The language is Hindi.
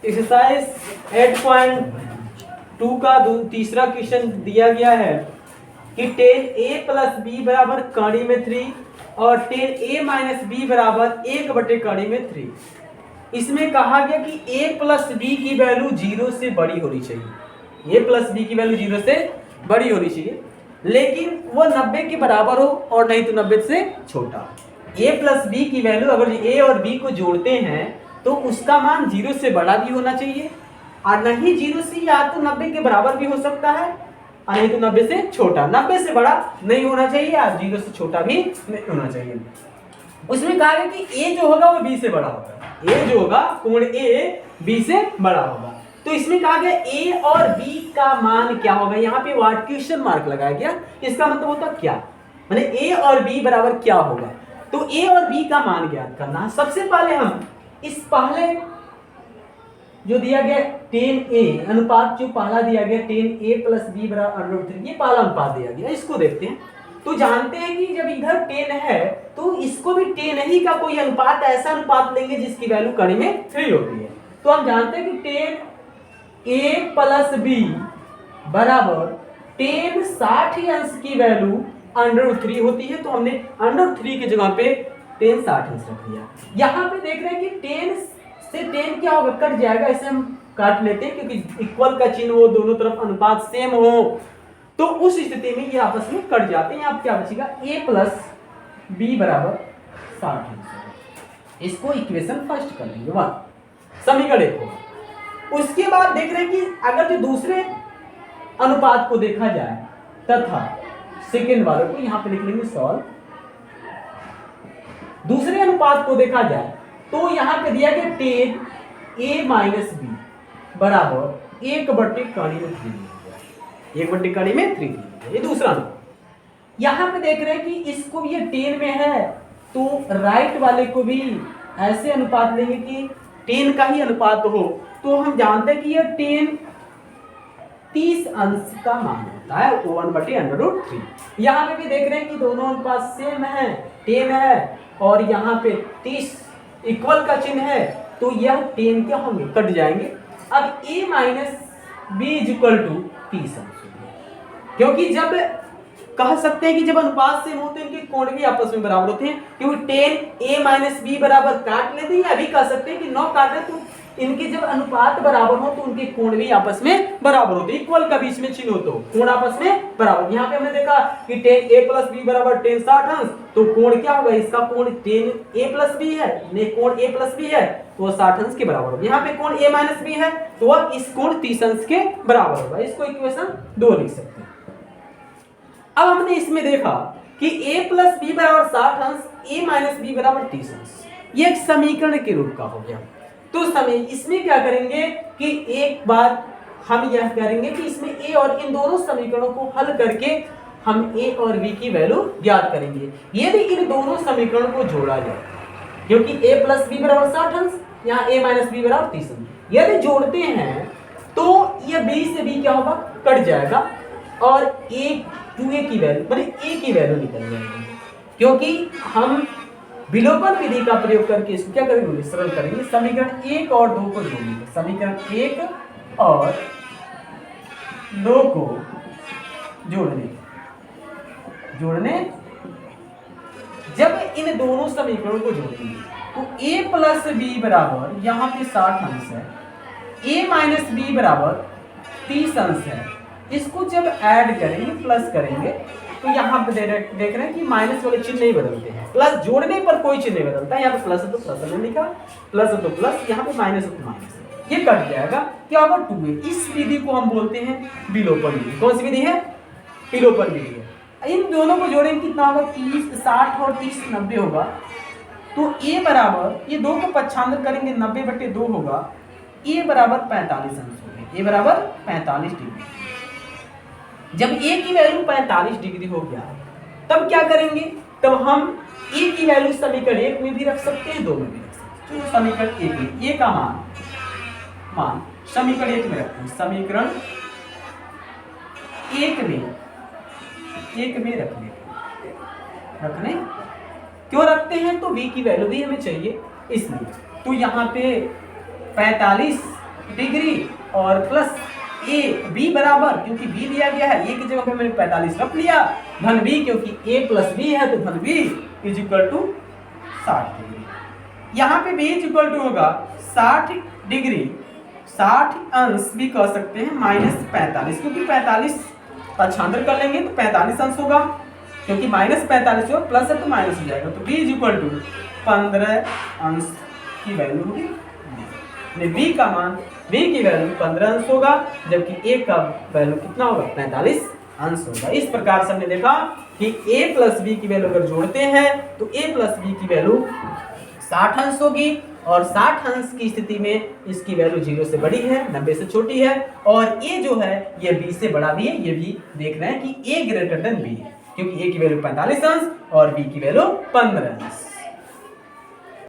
एक्सरसाइज 8.2 का तीसरा क्वेश्चन दिया गया है कि tan a प्लस बी बराबर कड़ी में 3 और tan a माइनस बी बराबर 1/कड़ी में 3। इसमें कहा गया कि a प्लस बी की वैल्यू 0 से बड़ी होनी चाहिए। a प्लस बी की वैल्यू 0 से बड़ी होनी चाहिए, लेकिन वो 90 के बराबर हो और नहीं तो 90 से छोटा। a प्लस बी की वैल्यू अगर a और b को जोड़ते हैं तो उसका मान 0 से बड़ा भी होना चाहिए, और नहीं 0 से या तो 90 के बराबर भी हो सकता है और नहीं तो 90 से छोटा। 90 से बड़ा नहीं होना चाहिए और 0 से छोटा भी नहीं होना चाहिए। उसमें कहा गया कि a जो होगा वो b से बड़ा होगा। a जो होगा कोण a b से बड़ा होगा। तो इसमें कहा गया a और b का मान क्या होगा। यहाँ पे व्हाट क्वेश्चन मार्क लगाया गया। इसका मतलब होता क्या, माने a और b बराबर क्या होगा। तो a और b का मान ज्ञात करना है। सबसे पहले हम इस पहले जो दिया गया tan a अनुपात, जो पहला दिया गया tan a प्लस b बराबर √3, ये पहला अनुपात दिया गया, इसको देखते हैं। तो जानते हैं कि जब इधर tan है तो इसको भी tan ही का कोई अनुपात, ऐसा अनुपात लेंगे जिसकी वैल्यू कड़ी में 3 होती है। तो हम जानते हैं कि tan a प्लस b बराबर tan 60 अंश की वैल्यू √3 होती है। तो हमने √3 की जगह पे tan 60 अंश रख दिया। यहाँ पे देख रहे हैं कि tan से tan क्या होगा, कट जाएगा, इसे हम काट लेते हैं क्योंकि इक्वल का चिन्ह हो, दोनों तरफ अनुपात सेम हो, तो उस स्थिति में ये आपस में कट जाते हैं। यहाँ क्या बचेगा, a प्लस बी बराबर 60। इसको इक्वेशन फर्स्ट कर लेंगे, 1 समीकरण 1 होगा। उसके बाद देख रहे हैं कि अगर जो दूसरे अनुपात को देखा जाए तथा सेकेंड वाले को यहाँ पे लिख लेंगे सॉल्व। दूसरे अनुपात को देखा जाए तो यहाँ पे दिया गया tan a माइनस बी बराबर 1/कड़ी में 3, 1/कड़ी में 3। ये दूसरा अनुपात। यहाँ पे देख रहे हैं कि इसको भी ये tan में है तो राइट वाले को भी ऐसे अनुपात लेंगे कि tan का ही अनुपात हो। तो हम जानते हैं कि यह tan 30 अंश का मान होता है 1/√3। यहाँ पे भी देख रहे हैं कि दोनों अनुपात सेम है, tan है और यहाँ पे 30 इक्वल का चिन्ह है, तो यह tan क्या होंगे, कट जाएंगे। अब a minus B is equal to 30 अंश, क्योंकि जब कह सकते हैं कि जब अनुपात सेम होते हैं इनके कोण भी आपस में बराबर होते हैं, क्योंकि tan a माइनस बी बराबर काट लेते हैं। अभी कह सकते हैं कि 9 काट रहे तो इनके जब अनुपात बराबर हो तो उनके कोण भी आपस में बराबर होते हैं। इक्वल का बीच में चिन्ह हो तो कोण आपस में बराबर। यहाँ पे हमने देखा कि tan a प्लस बी बराबर tan 60 अंश, तो कोण क्या होगा, इसका कोण tan a प्लस बी है, ने कोण a प्लस बी है तो 60 अंश के बराबर होगा। यहाँ पे कोण a माइनस बी है तो वह इस कोण 30 अंश के बराबर होगा। इसको इक्वेशन 2 लिख सकते हैं। अब हमने इसमें देखा कि a प्लस बी बराबर 60 अंश, a माइनस बी बराबर 30 अंश, ये एक समीकरण के रूप का हो गया। तो समय इसमें क्या करेंगे कि एक बार हम यह करेंगे कि इसमें a और इन दोनों समीकरणों को हल करके हम a और b की वैल्यू ज्ञात करेंगे। यदि इन दोनों समीकरणों को जोड़ा जाए, क्योंकि a प्लस बी बराबर 60 अंश, यहाँ a माइनस बी बराबर 30 अंश, यदि जोड़ते हैं तो यह b से b क्या होगा, कट जाएगा और a की वैल्यू माने a की वैल्यू निकल जाएगी। क्योंकि हम विलोपन विधि का प्रयोग करके इसको क्या करेंगे, सरल करेंगे। समीकरण 1 और 2 को जोड़ेंगे, समीकरण 1 और 2 को जोड़ने जब इन दोनों समीकरणों को जोड़ेंगे तो a प्लस बी बराबर यहाँ पे 60 अंश है, a माइनस बी बराबर 30 अंश है। इसको जब ऐड करेंगे, प्लस करेंगे, तो यहाँ पे देख रहे हैं कि माइनस वाले चिन्ह नहीं बदलते हैं, प्लस जोड़ने पर कोई चिन्ह नहीं बदलता है। यहाँ पे प्लस है तो प्लस हमने लिखा, प्लस है तो प्लस, यहाँ पे माइनस है तो माइनस, ये कट जाएगा, क्या होगा 2a। इस विधि को हम बोलते हैं विलोपन विधि। कौन सी विधि है, विलोपन विधि है। इन दोनों को जोड़ेंगे कितना होगा, 30 60 और 30 90 होगा। तो a बराबर, ये 2 को पक्षांतर करेंगे 90/2 होगा, a बराबर 45 अंश होगा, a बराबर 45 डिग्री। जब a की वैल्यू 45 डिग्री हो गया तब क्या करेंगे, तब हम a की वैल्यू समीकरण 1 में भी रख सकते हैं, 2 में भी रख सकते हैं। समीकरण 1 में a का मान समीकरण 1 में रखते हैं, समीकरण 1 में रखने क्यों रखते हैं, तो v की वैल्यू भी हमें चाहिए इसलिए। तो यहाँ पे 45 डिग्री और प्लस ए बी बराबर, क्योंकि बी दिया गया है ए की जगह पे मैंने 45 रख लिया, धन बी, क्योंकि ए प्लस बी है तो धन B is equal to 60 degree. यहाँ पे बी इज इक्वल टू होगा 60 डिग्री, 60 अंश भी कह सकते हैं माइनस 45, क्योंकि 45 पक्षांतर कर लेंगे तो 45 अंश होगा, क्योंकि माइनस 45 हो प्लस है तो माइनस हो जाएगा, तो बी इज इक्वल टू 15 अंश की वैल्यू होगी। बी का मान, बी की वैल्यू 15 अंश होगा, जबकि ए का वैल्यू कितना होगा 45 अंश होगा। इस प्रकार से हमने देखा कि a प्लस बी की वैल्यू अगर जोड़ते हैं तो a प्लस बी की वैल्यू 60 अंश होगी, और 60 अंश की स्थिति में इसकी वैल्यू 0 से बड़ी है, 90 से छोटी है, और a जो है ये b से बड़ा भी है। ये भी देख रहे हैं कि a ग्रेटर देन b है, क्योंकि a की वैल्यू 45 अंश और b की वैल्यू 15 अंश।